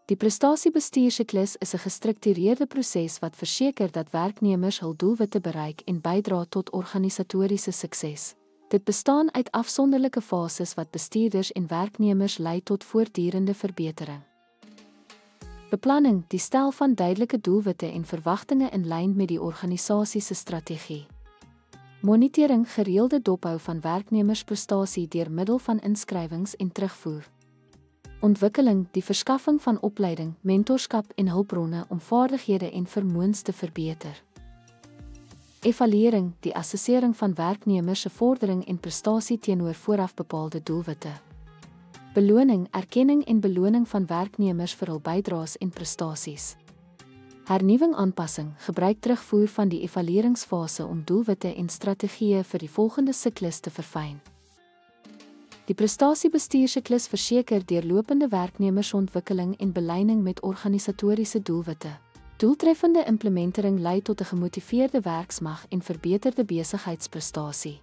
Die prestasiebestuursiklus is 'n gestruktureerde proses wat verseker dat werknemers hul doelwitte bereik en bydra tot organisatoriese sukses. Dit bestaan uit afsonderlike fases wat bestuurders en werknemers lei tot voortdurende verbetering. Beplanning, die stel van duidelike doelwitte en verwagtinge in lyn met die organisasie se strategie. Monitering, gereelde dophou van werknemersprestasie deur middel van inskrywings en terugvoer. Ontwikkeling, die verskaffing van opleiding, mentorskap en hulpbronne om vaardighede en vermoëns te verbeter. Evaluering, die assessering van werknemers se vordering en prestasie teenoor vooraf bepaalde doelwitte. Beloning, erkenning en beloning van werknemers vir hul bydraes en prestasies. Hernuwing, aanpassing, gebruik terugvoer van die evalueringsfase om doelwitte en strategieë vir die volgende siklus te verfyn. Die prestasiebestuursiklus verseker deurlopende werknemersontwikkeling en beleining met organisatoriese doelwitte. Doeltreffende implementering lei tot 'n gemotiveerde werksmag en verbeterde besigheidsprestasie.